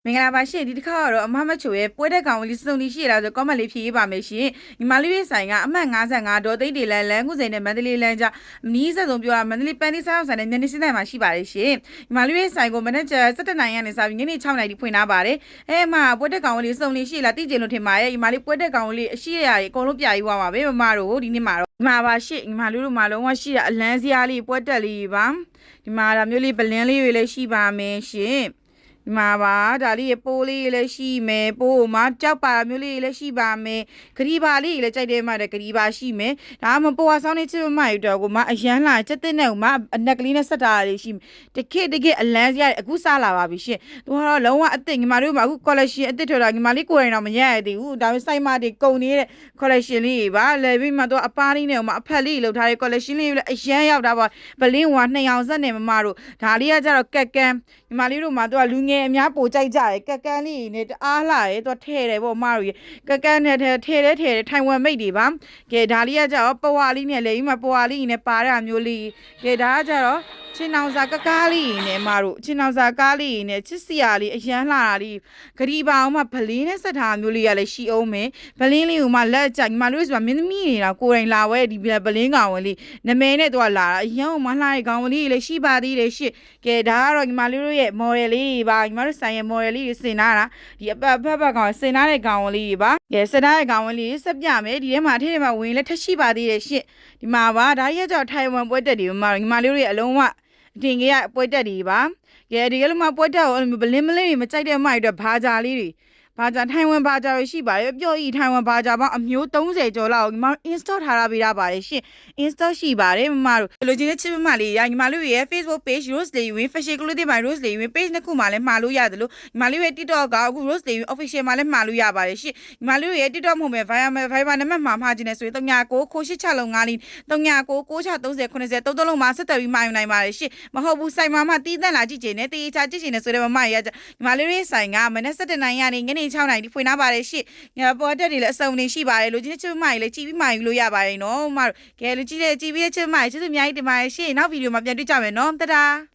မင်္ဂလာပါရှင်ဒီတစ်ခါကတော့အမမချိုရဲ့ပွဲတဲ့ကောင်လေးစုံလေးရှိရလားဆိုကောမန့်လေးဖြည့်ရေးပါမယ်ရှင်ညီမလေးရဲ့ဆိုင်ကအမှတ်55ဒေါ်သိန်းတေလန်လမ်းကုစိန်နဲ့မန္တလေးလမ်းကြားအနီးဆက်ဆုံးပြောတာမန္တလေးပန်းသီးစားဆိုင်နဲ့မျက်နှာစင်းတိုင်းမှာရှိပါတယ်ရှင်ညီမလေးရဲ့ဆိုင်ကိုမနေ့က17နိုင်ကနေစပြီးညနေ6နိုင်ထိဖွင့်ထားပါတယ်အမပွဲတဲ့ကောင်လေးစုံလေးရှိလားတိကျလို့ထင်ပါရဲ့ညီမလေးပွဲတဲ့ကောင်လေးအရှိရအကုန်လုံးပြရေးသွားပါပဲမမတို့ဒီနေ့မှာတော့ညီမပါရှင်ညီမလေးတို့မှာလုံးဝရှိတာအလန်းစရာလေးပွဲတက်လေးပါဒီမှာဒါမျိုးလေးပလင်းလေးတွေလည်းရှိပါမယ်ရှင်ဒီမှာပါဒါလေးပိုးလေးလည်းရှိမယ်ပိုးမှာကြောက်ပါမျိုးလေးလည်းရှိပါမယ်ဂရီပါလေးလည်းကြိုက်တယ်မှတဲ့ဂရီပါရှိမယ်ဒါမှမပိုးဝါဆောင်နေချစ်မရတော့ကိုမအရန်လာစက်တဲ့နဲ့ကိုမအနက်ကလေးနဲ့ဆက်တာလေးရှိတခေအလန်းစရာအခုစားလာပါပြီရှင်သူကတော့လုံးဝအစ်စ်ညီမတို့မှာအခု collection အစ်စ်ထွက်တာညီမလေးကိုယ်တိုင်တော့မရရသေးဘူးဒါပေမဲ့ site မှာတွေကုန်နေတဲ့ collection လေးပါလေပြီးမှတော့အပားလေးနဲ့ကိုမအဖက်လေးလောက်ထားတဲ့ collection လေးလည်းအရန်ရောက်တာပါဗလင်းဝါ2အောင်ဆက်နေမမတို့ဒါလေးကကြတော့ကက်ကန်းညီမလေးတို့မှာတော့လူငယ်အများပိုကြိုက်ကြတယ်ကက်ကန်းလေးနဲ့တအားလှရဲတော့ထဲတယ်ပေါ့မတို့ရကက်ကန်းနဲ့ထဲတယ်ထိုင်ဝမ်မိတ်တွေပါကဲဒါလေးကကြတော့ပဝါလေးနဲ့လေဒီမှာပဝါလေးနဲ့ပါရမျိုးလေးကဲဒါကကြတော့ချင်းအောင်စာကားလေးနဲ့မတို့ချင်းအောင်စာကားလေးနဲ့ချစ်စရာလေးအရန်လှတာလေးဂရီပါအောင်မှဗလင်းနဲ့ဆက်ထားမျိုးလေးကလည်းရှိအောင်မယ်ဗလင်းလေးကိုမှလက်ကြညီမတို့ဆိုတာမင်းသမီးတွေတော့ကိုယ်တိုင်လာဝဲဒီဗလင်းကောင်ဝင်လေးနမဲနဲ့တော့လာတာအရန်မှလှတဲ့ကောင်ဝင်လေးလည်းရှိပါသေးတယ်ရှစ်ကဲဒါကတော့ညီမလေးတို့ရဲ့ model လေးတွေပါညီမတို့ဆိုင်ရဲ့ model လေးတွေစင်ထားတာဒီအပတ်ကောင်စင်ထားတဲ့ကောင်ဝင်လေးတွေပါကဲစင်ထားတဲ့ကောင်ဝင်လေးဆက်ပြမယ်ဒီထဲမှာအထက်ထဲမှာဝင်လဲထက်ရှိပါသေးတယ်ရှစ်ဒီမှာပါဒါကြီးကကြောက်ထိုင်ဝမ်ပွဲတက်တွေမှာညီမလေးတို့ရဲ့အလုံးဝအတင်ကြီးကပွဲတက်တွေပါကဲဒီကလေးမှာပွဲတက်ကိုဘလင်းမလေးတွေမကြိုက်တဲ့မိုက်တော့ဘာဂျာလေးတွေဘာဂျာထိုင်ဝမ်ဘာဂျာတွေရှိပါတယ်ပျော့ဤထိုင်ဝမ်ဘာဂျာပေါင်းအမျိုး30ကျော်လောက်ညီမ install ထားပေးရပါတယ်ရှင် install ရှိပါတယ်မမတို့လိုချင်တဲ့ချစ်မလေးရညီမတို့ရဲ့ Facebook page Rose Lay Win Fashion Clothing by Rose Lay Win page နှစ်ခုမှာလည်းမှာလို့ရတယ်လို့ညီမလေးရဲ့ TikTok ကအခု Rose Lay Win official မှာလည်းမှာလို့ရပါတယ်ရှင်ညီမလေးရဲ့ TikTok မဟုတ်ပဲ Viber နံပါတ်မှာခြင်းနဲ့ဆိုရင်39ခိုး8လုံး9လီ39ကို6 30 80 33လုံးမှာဆက်သွယ်ပြီးမှာယူနိုင်ပါတယ်ရှင်မဟုတ်ဘူးစိုက်မှာတီးသက်လာကြည့်ချင်တယ်တေးချကြည့်ချင်တယ်ဆိုတဲ့မမရညီမလေးရဲ့ဆိုင်ကမနေ့17နိုင်ရနေညနေ6နိုင်ဒီဖွင့်ထားပါတယ်ရှင်ညပေါ်တက်တွေလည်းအစုံနေရှိပါတယ်လိုချင်တဲ့ချစ်မကြီးလည်းကြည့်ပြီးမှာယူလို့ရပါတယ်နော်မတို့ကဲလူကြည့်ပြီးတဲ့ချစ်မကြီးကျေးဇူးအများကြီးတင်ပါတယ်ရှင်နောက်ဗီဒီယိုမှာပြန်တွေ့ကြမယ်နော်တဒါ